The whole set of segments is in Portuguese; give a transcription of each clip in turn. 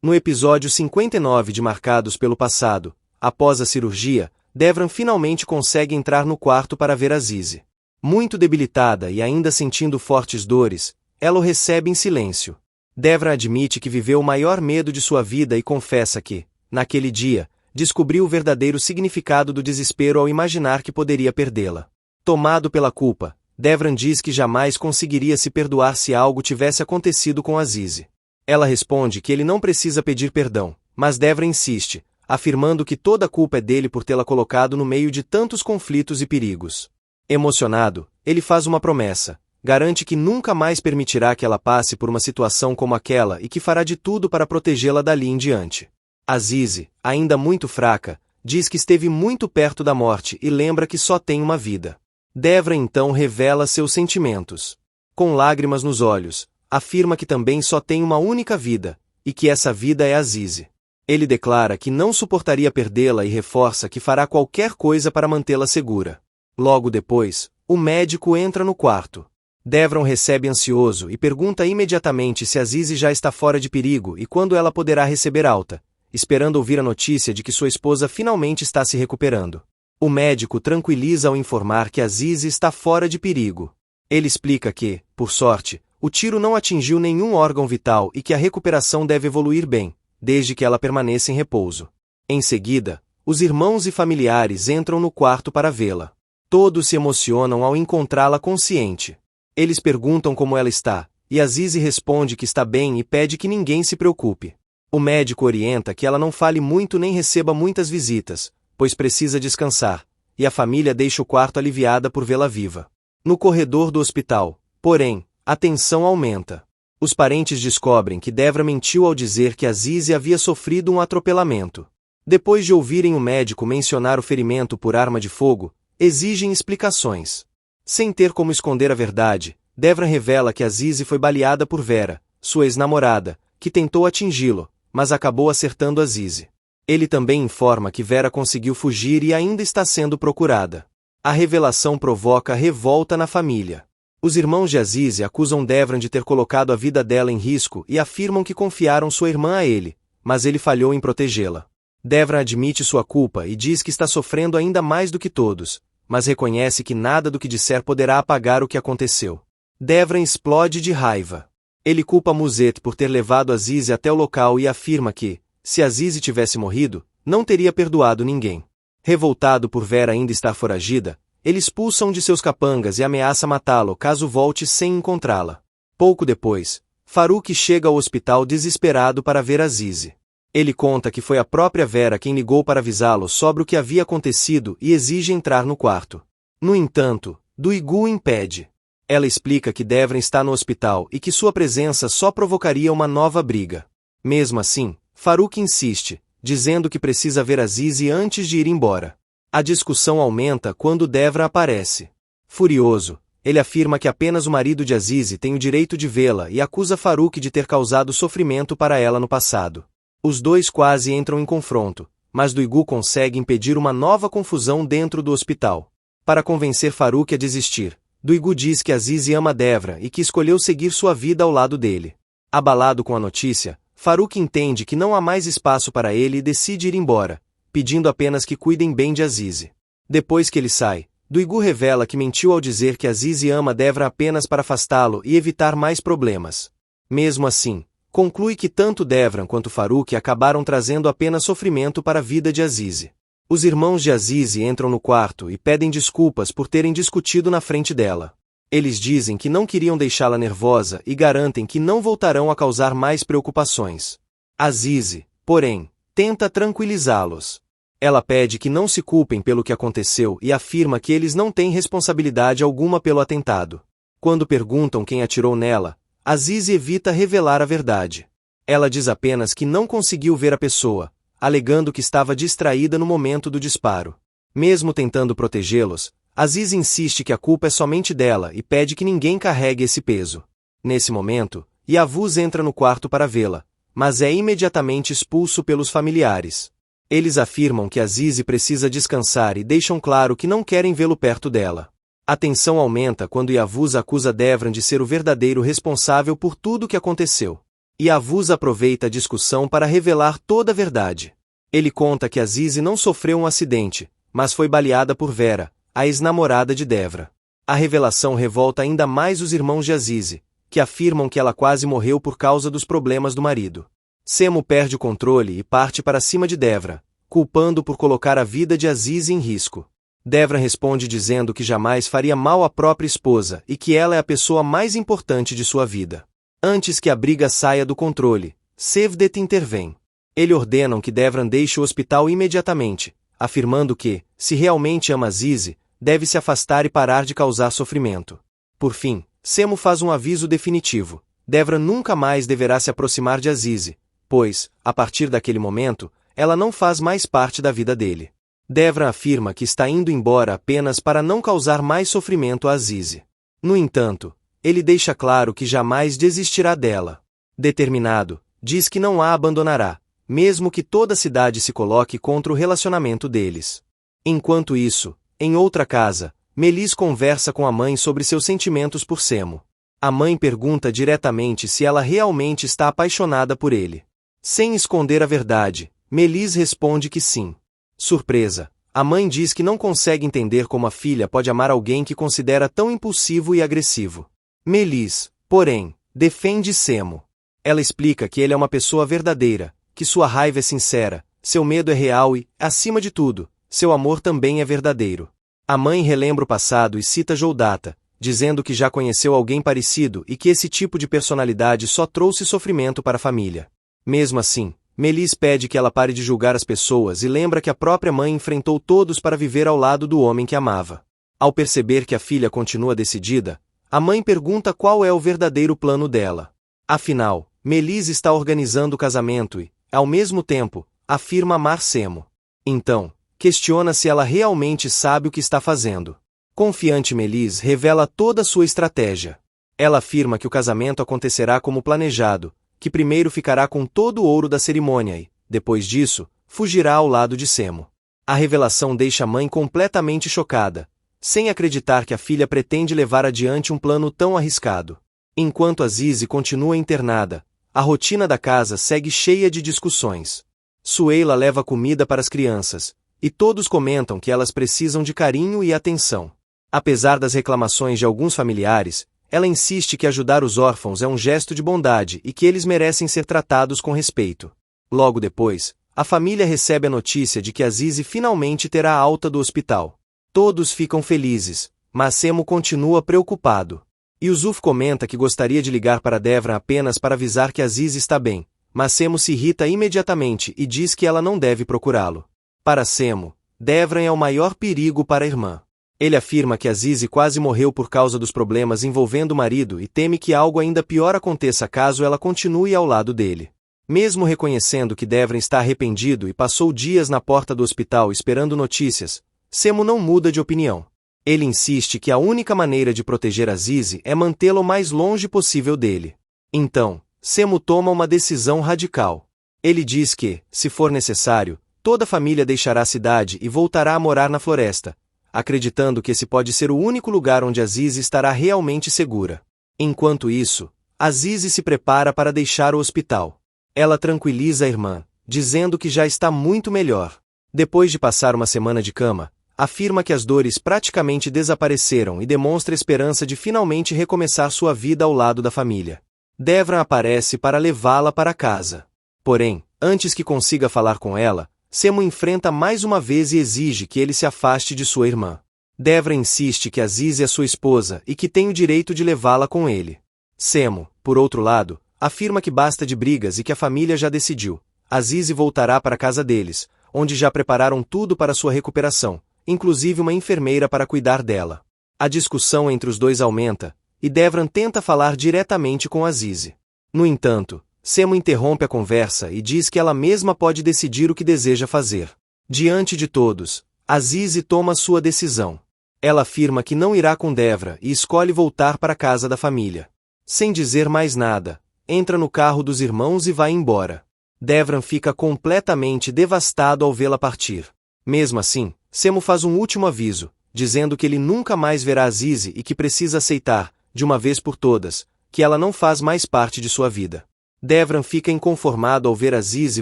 No episódio 59 de Marcados pelo Passado, após a cirurgia, Devran finalmente consegue entrar no quarto para ver Azize. Muito debilitada e ainda sentindo fortes dores, ela o recebe em silêncio. Devran admite que viveu o maior medo de sua vida e confessa que, naquele dia, descobriu o verdadeiro significado do desespero ao imaginar que poderia perdê-la. Tomado pela culpa, Devran diz que jamais conseguiria se perdoar se algo tivesse acontecido com Azize. Ela responde que ele não precisa pedir perdão, mas Devran insiste, afirmando que toda a culpa é dele por tê-la colocado no meio de tantos conflitos e perigos. Emocionado, ele faz uma promessa, garante que nunca mais permitirá que ela passe por uma situação como aquela e que fará de tudo para protegê-la dali em diante. Azize, ainda muito fraca, diz que esteve muito perto da morte e lembra que só tem uma vida. Devran então revela seus sentimentos. Com lágrimas nos olhos, afirma que também só tem uma única vida, e que essa vida é Azize. Ele declara que não suportaria perdê-la e reforça que fará qualquer coisa para mantê-la segura. Logo depois, o médico entra no quarto. Devran recebe ansioso e pergunta imediatamente se Azize já está fora de perigo e quando ela poderá receber alta, esperando ouvir a notícia de que sua esposa finalmente está se recuperando. O médico tranquiliza ao informar que Azize está fora de perigo. Ele explica que, por sorte, o tiro não atingiu nenhum órgão vital e que a recuperação deve evoluir bem, desde que ela permaneça em repouso. Em seguida, os irmãos e familiares entram no quarto para vê-la. Todos se emocionam ao encontrá-la consciente. Eles perguntam como ela está, e Azize responde que está bem e pede que ninguém se preocupe. O médico orienta que ela não fale muito nem receba muitas visitas, pois precisa descansar, e a família deixa o quarto aliviada por vê-la viva. No corredor do hospital, porém, a tensão aumenta. Os parentes descobrem que Devran mentiu ao dizer que Azize havia sofrido um atropelamento. Depois de ouvirem o médico mencionar o ferimento por arma de fogo, exigem explicações. Sem ter como esconder a verdade, Devran revela que Azize foi baleada por Vera, sua ex-namorada, que tentou atingi-lo, mas acabou acertando Azize. Ele também informa que Vera conseguiu fugir e ainda está sendo procurada. A revelação provoca revolta na família. Os irmãos de Azize acusam Devran de ter colocado a vida dela em risco e afirmam que confiaram sua irmã a ele, mas ele falhou em protegê-la. Devran admite sua culpa e diz que está sofrendo ainda mais do que todos, mas reconhece que nada do que disser poderá apagar o que aconteceu. Devran explode de raiva. Ele culpa Musette por ter levado Azize até o local e afirma que, se Azize tivesse morrido, não teria perdoado ninguém. Revoltado por Vera ainda estar foragida, ele expulsa um de seus capangas e ameaça matá-lo caso volte sem encontrá-la. Pouco depois, Farouk chega ao hospital desesperado para ver Azize. Ele conta que foi a própria Vera quem ligou para avisá-lo sobre o que havia acontecido e exige entrar no quarto. No entanto, Duigu o impede. Ela explica que Devran está no hospital e que sua presença só provocaria uma nova briga. Mesmo assim, Farouk insiste, dizendo que precisa ver Azize antes de ir embora. A discussão aumenta quando Devran aparece. Furioso, ele afirma que apenas o marido de Azize tem o direito de vê-la e acusa Farouk de ter causado sofrimento para ela no passado. Os dois quase entram em confronto, mas Duigu consegue impedir uma nova confusão dentro do hospital. Para convencer Farouk a desistir, Duigu diz que Azize ama Devran e que escolheu seguir sua vida ao lado dele. Abalado com a notícia, Farouk entende que não há mais espaço para ele e decide ir embora, pedindo apenas que cuidem bem de Azize. Depois que ele sai, Duigu revela que mentiu ao dizer que Azize ama Devran apenas para afastá-lo e evitar mais problemas. Mesmo assim, conclui que tanto Devran quanto Farouk acabaram trazendo apenas sofrimento para a vida de Azize. Os irmãos de Azize entram no quarto e pedem desculpas por terem discutido na frente dela. Eles dizem que não queriam deixá-la nervosa e garantem que não voltarão a causar mais preocupações. Azize, porém, tenta tranquilizá-los. Ela pede que não se culpem pelo que aconteceu e afirma que eles não têm responsabilidade alguma pelo atentado. Quando perguntam quem atirou nela, Azize evita revelar a verdade. Ela diz apenas que não conseguiu ver a pessoa, alegando que estava distraída no momento do disparo. Mesmo tentando protegê-los, Azize insiste que a culpa é somente dela e pede que ninguém carregue esse peso. Nesse momento, Yavuz entra no quarto para vê-la, mas é imediatamente expulso pelos familiares. Eles afirmam que Azize precisa descansar e deixam claro que não querem vê-lo perto dela. A tensão aumenta quando Yavuz acusa Devran de ser o verdadeiro responsável por tudo o que aconteceu. E Avuz aproveita a discussão para revelar toda a verdade. Ele conta que Azize não sofreu um acidente, mas foi baleada por Vera, a ex-namorada de Devra. A revelação revolta ainda mais os irmãos de Azize, que afirmam que ela quase morreu por causa dos problemas do marido. Semo perde o controle e parte para cima de Devra, culpando por colocar a vida de Azize em risco. Devra responde dizendo que jamais faria mal à própria esposa e que ela é a pessoa mais importante de sua vida. Antes que a briga saia do controle, Cevdet intervém. Ele ordena que Devran deixe o hospital imediatamente, afirmando que, se realmente ama Azize, deve se afastar e parar de causar sofrimento. Por fim, Semo faz um aviso definitivo. Devran nunca mais deverá se aproximar de Azize, pois, a partir daquele momento, ela não faz mais parte da vida dele. Devran afirma que está indo embora apenas para não causar mais sofrimento a Azize. No entanto, ele deixa claro que jamais desistirá dela. Determinado, diz que não a abandonará, mesmo que toda a cidade se coloque contra o relacionamento deles. Enquanto isso, em outra casa, Melis conversa com a mãe sobre seus sentimentos por Semo. A mãe pergunta diretamente se ela realmente está apaixonada por ele. Sem esconder a verdade, Melis responde que sim. Surpresa, a mãe diz que não consegue entender como a filha pode amar alguém que considera tão impulsivo e agressivo. Melis, porém, defende Semo. Ela explica que ele é uma pessoa verdadeira, que sua raiva é sincera, seu medo é real e, acima de tudo, seu amor também é verdadeiro. A mãe relembra o passado e cita Joudata, dizendo que já conheceu alguém parecido e que esse tipo de personalidade só trouxe sofrimento para a família. Mesmo assim, Melis pede que ela pare de julgar as pessoas e lembra que a própria mãe enfrentou todos para viver ao lado do homem que amava. Ao perceber que a filha continua decidida, a mãe pergunta qual é o verdadeiro plano dela. Afinal, Melis está organizando o casamento e, ao mesmo tempo, afirma amar Semo. Então, questiona se ela realmente sabe o que está fazendo. Confiante, Melis revela toda a sua estratégia. Ela afirma que o casamento acontecerá como planejado, que primeiro ficará com todo o ouro da cerimônia e, depois disso, fugirá ao lado de Semo. A revelação deixa a mãe completamente chocada, sem acreditar que a filha pretende levar adiante um plano tão arriscado. Enquanto Azize continua internada, a rotina da casa segue cheia de discussões. Sueila leva comida para as crianças, e todos comentam que elas precisam de carinho e atenção. Apesar das reclamações de alguns familiares, ela insiste que ajudar os órfãos é um gesto de bondade e que eles merecem ser tratados com respeito. Logo depois, a família recebe a notícia de que Azize finalmente terá alta do hospital. Todos ficam felizes, mas Semo continua preocupado. Yusuf comenta que gostaria de ligar para Devran apenas para avisar que Azize está bem, mas Semo se irrita imediatamente e diz que ela não deve procurá-lo. Para Semo, Devran é o maior perigo para a irmã. Ele afirma que Azize quase morreu por causa dos problemas envolvendo o marido e teme que algo ainda pior aconteça caso ela continue ao lado dele. Mesmo reconhecendo que Devran está arrependido e passou dias na porta do hospital esperando notícias, Semo não muda de opinião. Ele insiste que a única maneira de proteger Azize é mantê-la o mais longe possível dele. Então, Semo toma uma decisão radical. Ele diz que, se for necessário, toda a família deixará a cidade e voltará a morar na floresta, acreditando que esse pode ser o único lugar onde Azize estará realmente segura. Enquanto isso, Azize se prepara para deixar o hospital. Ela tranquiliza a irmã, dizendo que já está muito melhor. Depois de passar uma semana de cama, afirma que as dores praticamente desapareceram e demonstra esperança de finalmente recomeçar sua vida ao lado da família. Devran aparece para levá-la para casa. Porém, antes que consiga falar com ela, Semo enfrenta mais uma vez e exige que ele se afaste de sua irmã. Devran insiste que Azize é sua esposa e que tem o direito de levá-la com ele. Semo, por outro lado, afirma que basta de brigas e que a família já decidiu. Azize voltará para a casa deles, onde já prepararam tudo para sua recuperação, inclusive uma enfermeira para cuidar dela. A discussão entre os dois aumenta, e Devran tenta falar diretamente com Azize. No entanto, Semo interrompe a conversa e diz que ela mesma pode decidir o que deseja fazer. Diante de todos, Azize toma sua decisão. Ela afirma que não irá com Devran e escolhe voltar para a casa da família. Sem dizer mais nada, entra no carro dos irmãos e vai embora. Devran fica completamente devastado ao vê-la partir. Mesmo assim, Semo faz um último aviso, dizendo que ele nunca mais verá Azize e que precisa aceitar, de uma vez por todas, que ela não faz mais parte de sua vida. Devran fica inconformado ao ver Azize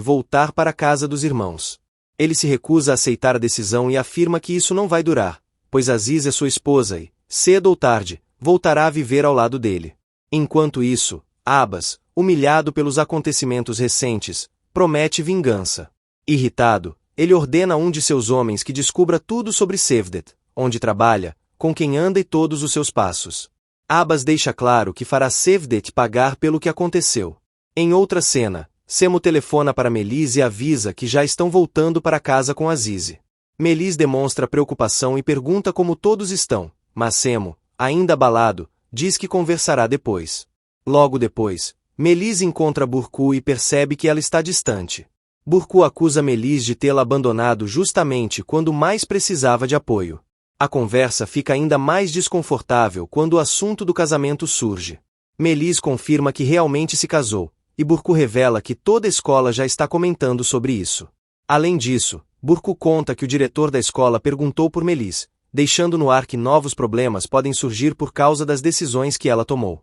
voltar para a casa dos irmãos. Ele se recusa a aceitar a decisão e afirma que isso não vai durar, pois Azize é sua esposa e, cedo ou tarde, voltará a viver ao lado dele. Enquanto isso, Abbas, humilhado pelos acontecimentos recentes, promete vingança. Irritado, ele ordena a um de seus homens que descubra tudo sobre Cevdet, onde trabalha, com quem anda e todos os seus passos. Abbas deixa claro que fará Cevdet pagar pelo que aconteceu. Em outra cena, Semo telefona para Melis e avisa que já estão voltando para casa com Azize. Melis demonstra preocupação e pergunta como todos estão, mas Semo, ainda abalado, diz que conversará depois. Logo depois, Melis encontra Burcu e percebe que ela está distante. Burcu acusa Melis de tê-la abandonado justamente quando mais precisava de apoio. A conversa fica ainda mais desconfortável quando o assunto do casamento surge. Melis confirma que realmente se casou, e Burcu revela que toda a escola já está comentando sobre isso. Além disso, Burcu conta que o diretor da escola perguntou por Melis, deixando no ar que novos problemas podem surgir por causa das decisões que ela tomou.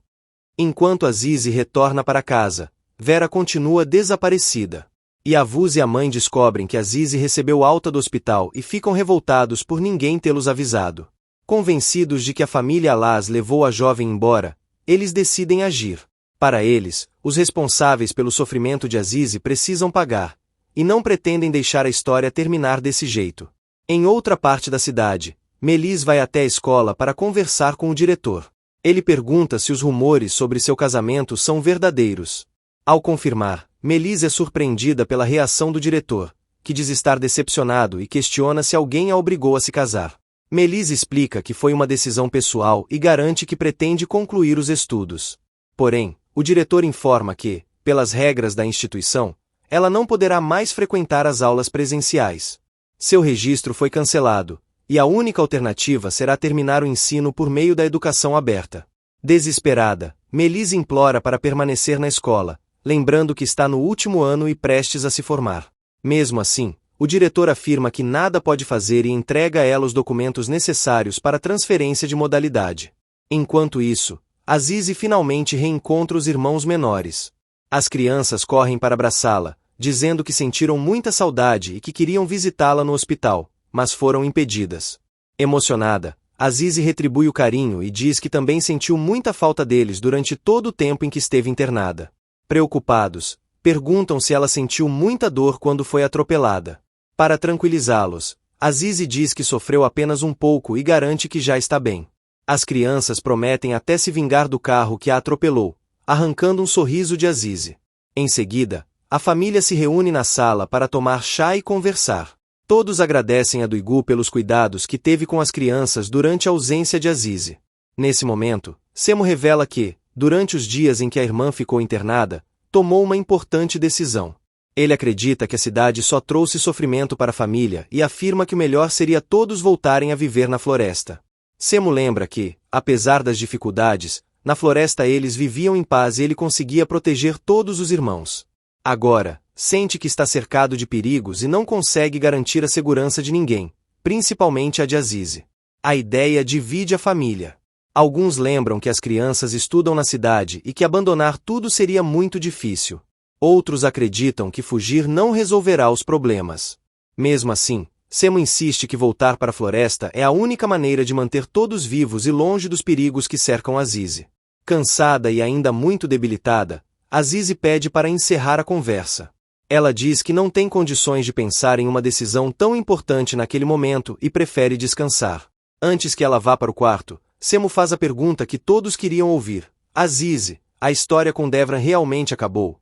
Enquanto Azize retorna para casa, Vera continua desaparecida. E Avuz e a mãe descobrem que Azize recebeu alta do hospital e ficam revoltados por ninguém tê-los avisado. Convencidos de que a família Alaz levou a jovem embora, eles decidem agir. Para eles, os responsáveis pelo sofrimento de Azize precisam pagar, e não pretendem deixar a história terminar desse jeito. Em outra parte da cidade, Melis vai até a escola para conversar com o diretor. Ele pergunta se os rumores sobre seu casamento são verdadeiros. Ao confirmar, Melis é surpreendida pela reação do diretor, que diz estar decepcionado e questiona se alguém a obrigou a se casar. Melis explica que foi uma decisão pessoal e garante que pretende concluir os estudos. Porém, o diretor informa que, pelas regras da instituição, ela não poderá mais frequentar as aulas presenciais. Seu registro foi cancelado, e a única alternativa será terminar o ensino por meio da educação aberta. Desesperada, Melis implora para permanecer na escola, lembrando que está no último ano e prestes a se formar. Mesmo assim, o diretor afirma que nada pode fazer e entrega a ela os documentos necessários para a transferência de modalidade. Enquanto isso, Azize finalmente reencontra os irmãos menores. As crianças correm para abraçá-la, dizendo que sentiram muita saudade e que queriam visitá-la no hospital, mas foram impedidas. Emocionada, Azize retribui o carinho e diz que também sentiu muita falta deles durante todo o tempo em que esteve internada. Preocupados, perguntam se ela sentiu muita dor quando foi atropelada. Para tranquilizá-los, Azize diz que sofreu apenas um pouco e garante que já está bem. As crianças prometem até se vingar do carro que a atropelou, arrancando um sorriso de Azize. Em seguida, a família se reúne na sala para tomar chá e conversar. Todos agradecem a Duigu pelos cuidados que teve com as crianças durante a ausência de Azize. Nesse momento, Semo revela que, durante os dias em que a irmã ficou internada, tomou uma importante decisão. Ele acredita que a cidade só trouxe sofrimento para a família e afirma que o melhor seria todos voltarem a viver na floresta. Semo lembra que, apesar das dificuldades, na floresta eles viviam em paz e ele conseguia proteger todos os irmãos. Agora, sente que está cercado de perigos e não consegue garantir a segurança de ninguém, principalmente a de Azize. A ideia divide a família. Alguns lembram que as crianças estudam na cidade e que abandonar tudo seria muito difícil. Outros acreditam que fugir não resolverá os problemas. Mesmo assim, Semo insiste que voltar para a floresta é a única maneira de manter todos vivos e longe dos perigos que cercam Azize. Cansada e ainda muito debilitada, Azize pede para encerrar a conversa. Ela diz que não tem condições de pensar em uma decisão tão importante naquele momento e prefere descansar. Antes que ela vá para o quarto, Semo faz a pergunta que todos queriam ouvir. Azize, a história com Devran realmente acabou?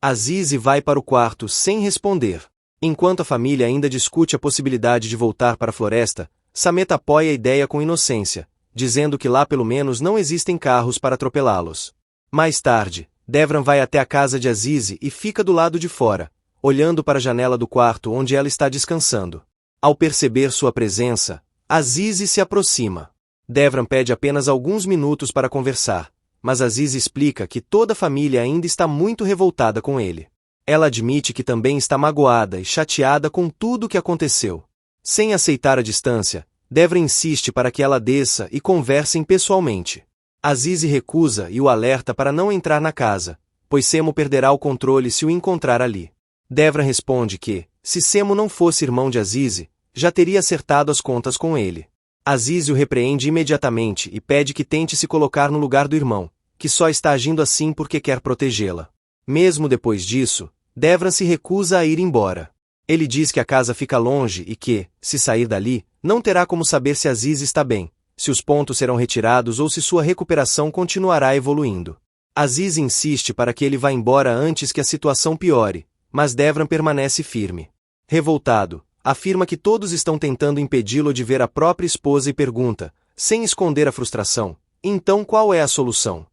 Azize vai para o quarto sem responder. Enquanto a família ainda discute a possibilidade de voltar para a floresta, Samet apoia a ideia com inocência, dizendo que lá pelo menos não existem carros para atropelá-los. Mais tarde, Devran vai até a casa de Azize e fica do lado de fora, olhando para a janela do quarto onde ela está descansando. Ao perceber sua presença, Azize se aproxima. Devran pede apenas alguns minutos para conversar, mas Azize explica que toda a família ainda está muito revoltada com ele. Ela admite que também está magoada e chateada com tudo o que aconteceu. Sem aceitar a distância, Devran insiste para que ela desça e conversem pessoalmente. Azize recusa e o alerta para não entrar na casa, pois Semo perderá o controle se o encontrar ali. Devran responde que, se Semo não fosse irmão de Azize, já teria acertado as contas com ele. Azize o repreende imediatamente e pede que tente se colocar no lugar do irmão, que só está agindo assim porque quer protegê-la. Mesmo depois disso, Devran se recusa a ir embora. Ele diz que a casa fica longe e que, se sair dali, não terá como saber se Azize está bem, se os pontos serão retirados ou se sua recuperação continuará evoluindo. Azize insiste para que ele vá embora antes que a situação piore, mas Devran permanece firme. Revoltado, afirma que todos estão tentando impedi-lo de ver a própria esposa e pergunta, sem esconder a frustração, então qual é a solução?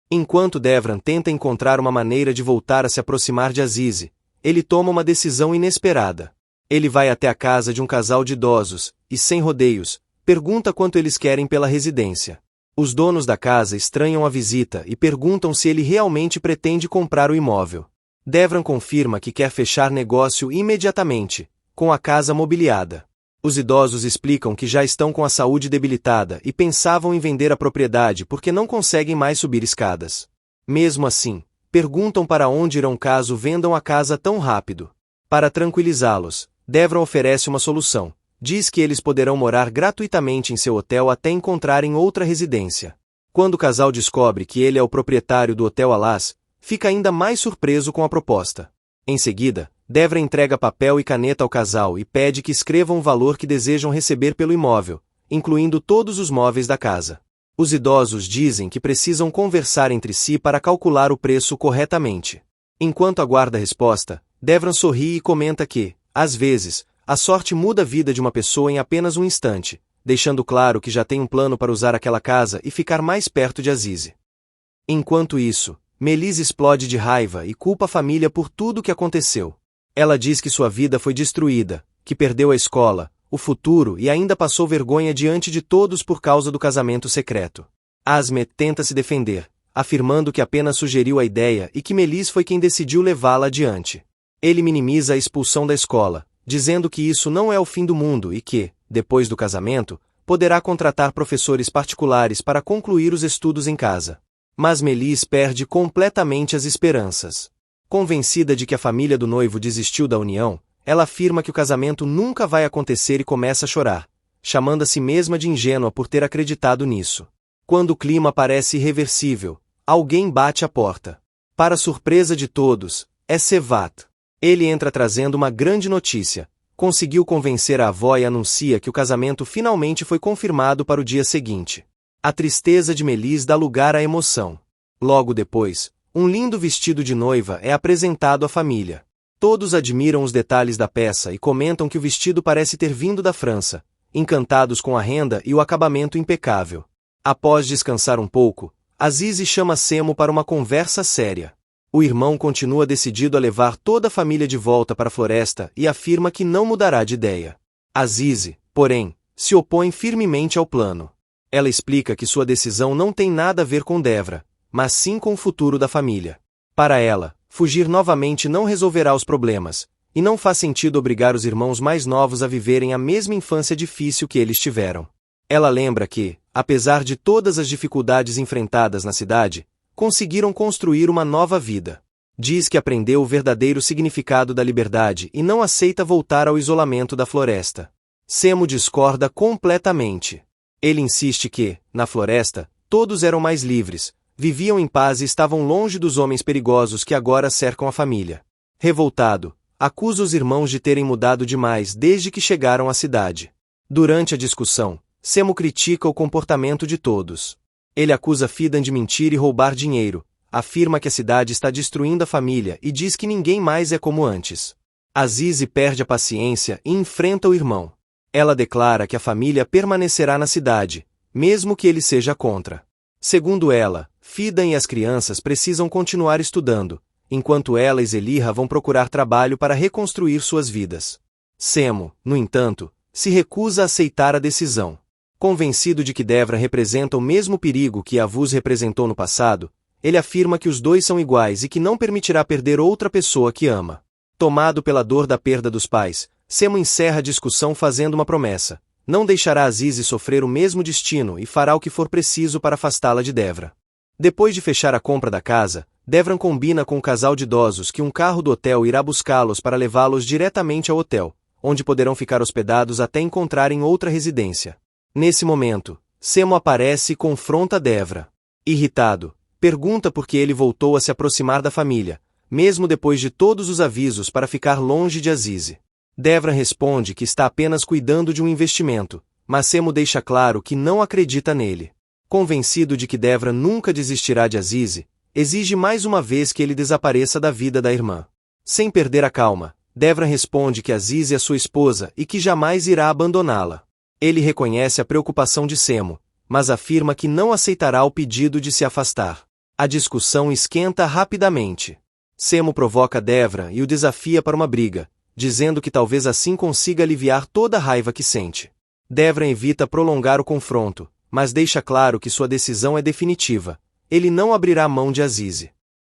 Enquanto Devran tenta encontrar uma maneira de voltar a se aproximar de Azize, ele toma uma decisão inesperada. Ele vai até a casa de um casal de idosos, e sem rodeios, pergunta quanto eles querem pela residência. Os donos da casa estranham a visita e perguntam se ele realmente pretende comprar o imóvel. Devran confirma que quer fechar negócio imediatamente, com a casa mobiliada. Os idosos explicam que já estão com a saúde debilitada e pensavam em vender a propriedade porque não conseguem mais subir escadas. Mesmo assim, perguntam para onde irão caso vendam a casa tão rápido. Para tranquilizá-los, Devran oferece uma solução. Diz que eles poderão morar gratuitamente em seu hotel até encontrarem outra residência. Quando o casal descobre que ele é o proprietário do Hotel Alas, fica ainda mais surpreso com a proposta. Em seguida, Devran entrega papel e caneta ao casal e pede que escrevam o valor que desejam receber pelo imóvel, incluindo todos os móveis da casa. Os idosos dizem que precisam conversar entre si para calcular o preço corretamente. Enquanto aguarda a resposta, Devran sorri e comenta que, às vezes, a sorte muda a vida de uma pessoa em apenas um instante, deixando claro que já tem um plano para usar aquela casa e ficar mais perto de Azize. Enquanto isso, Melis explode de raiva e culpa a família por tudo o que aconteceu. Ela diz que sua vida foi destruída, que perdeu a escola, o futuro e ainda passou vergonha diante de todos por causa do casamento secreto. Azmet tenta se defender, afirmando que apenas sugeriu a ideia e que Melis foi quem decidiu levá-la adiante. Ele minimiza a expulsão da escola, dizendo que isso não é o fim do mundo e que, depois do casamento, poderá contratar professores particulares para concluir os estudos em casa. Mas Melis perde completamente as esperanças. Convencida de que a família do noivo desistiu da união, ela afirma que o casamento nunca vai acontecer e começa a chorar, chamando a si mesma de ingênua por ter acreditado nisso. Quando o clima parece irreversível, alguém bate à porta. Para surpresa de todos, é Sevat. Ele entra trazendo uma grande notícia. Conseguiu convencer a avó e anuncia que o casamento finalmente foi confirmado para o dia seguinte. A tristeza de Melis dá lugar à emoção. Logo depois, um lindo vestido de noiva é apresentado à família. Todos admiram os detalhes da peça e comentam que o vestido parece ter vindo da França, encantados com a renda e o acabamento impecável. Após descansar um pouco, Azize chama Semo para uma conversa séria. O irmão continua decidido a levar toda a família de volta para a floresta e afirma que não mudará de ideia. Azize, porém, se opõe firmemente ao plano. Ela explica que sua decisão não tem nada a ver com Devran, mas sim com o futuro da família. Para ela, fugir novamente não resolverá os problemas, e não faz sentido obrigar os irmãos mais novos a viverem a mesma infância difícil que eles tiveram. Ela lembra que, apesar de todas as dificuldades enfrentadas na cidade, conseguiram construir uma nova vida. Diz que aprendeu o verdadeiro significado da liberdade e não aceita voltar ao isolamento da floresta. Semo discorda completamente. Ele insiste que, na floresta, todos eram mais livres, viviam em paz e estavam longe dos homens perigosos que agora cercam a família. Revoltado, acusa os irmãos de terem mudado demais desde que chegaram à cidade. Durante a discussão, Semo critica o comportamento de todos. Ele acusa Fidan de mentir e roubar dinheiro, afirma que a cidade está destruindo a família e diz que ninguém mais é como antes. Azize perde a paciência e enfrenta o irmão. Ela declara que a família permanecerá na cidade, mesmo que ele seja contra. Segundo ela, Fidan e as crianças precisam continuar estudando, enquanto ela e Zelira vão procurar trabalho para reconstruir suas vidas. Semo, no entanto, se recusa a aceitar a decisão. Convencido de que Devran representa o mesmo perigo que Yavuz representou no passado, ele afirma que os dois são iguais e que não permitirá perder outra pessoa que ama. Tomado pela dor da perda dos pais, Semo encerra a discussão fazendo uma promessa: não deixará Azize sofrer o mesmo destino e fará o que for preciso para afastá-la de Devran. Depois de fechar a compra da casa, Devran combina com o casal de idosos que um carro do hotel irá buscá-los para levá-los diretamente ao hotel, onde poderão ficar hospedados até encontrarem outra residência. Nesse momento, Semo aparece e confronta Devran. Irritado, pergunta por que ele voltou a se aproximar da família, mesmo depois de todos os avisos para ficar longe de Azize. Devran responde que está apenas cuidando de um investimento, mas Semo deixa claro que não acredita nele. Convencido de que Devran nunca desistirá de Azize, exige mais uma vez que ele desapareça da vida da irmã. Sem perder a calma, Devran responde que Azize é sua esposa e que jamais irá abandoná-la. Ele reconhece a preocupação de Semo, mas afirma que não aceitará o pedido de se afastar. A discussão esquenta rapidamente. Semo provoca Devran e o desafia para uma briga, dizendo que talvez assim consiga aliviar toda a raiva que sente. Devran evita prolongar o confronto, mas deixa claro que sua decisão é definitiva. Ele não abrirá mão de Azize.